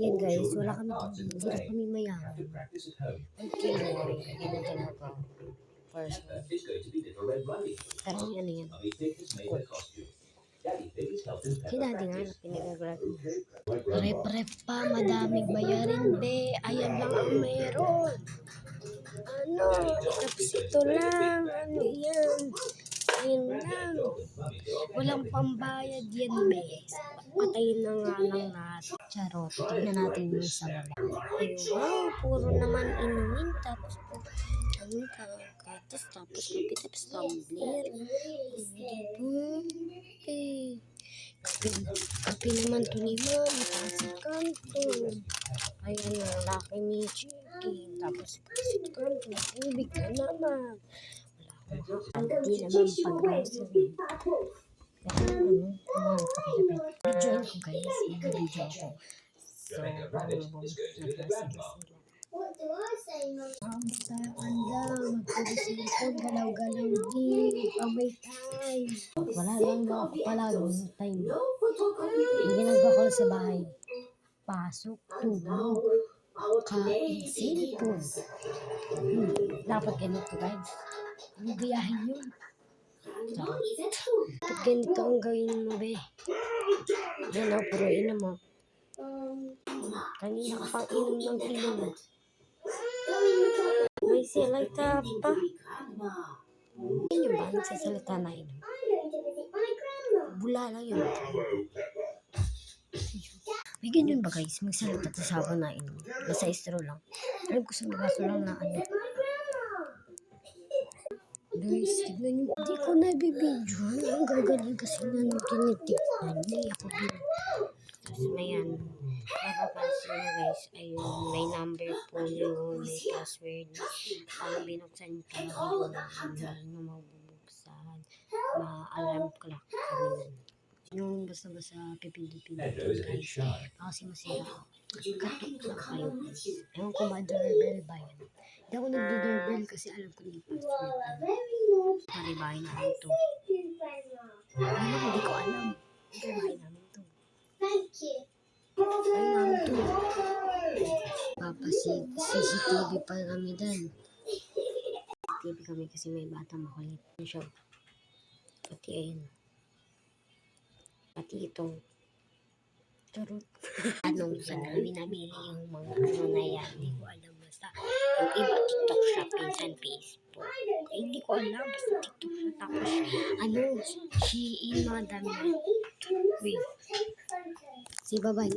Yan guys, wala kami dito. Hirap kami mayaman. Okay, yan na talaga. First one. Parang ano yan. Hinadi nga na pinagagrad mo. Rep pa, madaming bayarin be. Ayan lang ang meron. Ano, tapos ito lang. Ano yan? Ayun lang. Walang pambayad yan be. Patayin na nga lang natin. Charot. Tignan natin yung sa baba. Ay wow, puro naman inumin. Tapos po, ano kakatas. Tapos kape, tapos tumbler. Kape naman to ni Mama. Pasit kanto. Ayan na, laki ni Chicken. Tapos pasit kanto. Tubig na naman. Hindi naman pag-grocery. Video ko guys. Video ko. So, nag-grocery sila. Basta anda, magpapasili ko, galaw-galaw din, pabay time. Wala lang ako palagi time. Yung ginagawa ko sa bahay, pasok, tulog, kain, cellphone. Dapat ganito guys. Ano gayahin yun? Dapat ganito ang gawin mo be. Yan o, puruin mo. Kanina ka pang inom ng inom. May salita pa. Yun yung ba nagsasalita na inom? Bula lang yun. May ganyan ba guys? Magsalita sa sabon na inom. Nasa istro lang. Alam ko sa magaso lang na ano. Guys, tignan nyo. Hindi ko nabibidyo. Ang gagaling kasi na nung tinitignan. Hindi ako din. Tapos mayan. Napapansin nyo guys. Ayun, may number po yun. May password. Pag binuksan nyo talaga yun. Hindi nyo mabubuksan. Ma-alarm clock kami. Yung basta-basta pipindi-pindi guys. Kasi masira. Katok lang kayo guys. Ewan ko ma-doorbell ba yan. Hindi ako nag-doorbell kasi alam ko yung password. Paribahay namin ito. Ano, hindi ko alam. Paribahay namin ito. Ay namin ito. CCTV pa kami dan. CCTV kami kasi may bata makulit. Ano siya? Pati ayun. Pati itong charot. Anong saan kami namili yung mga ano na yan. Hindi ko alam. Basta yung iba TikTok shop, pinsan Facebook. Hindi ko alam. Basta TikTok shop. Tapos ano, Shein, mga dami. Wait. Si babay.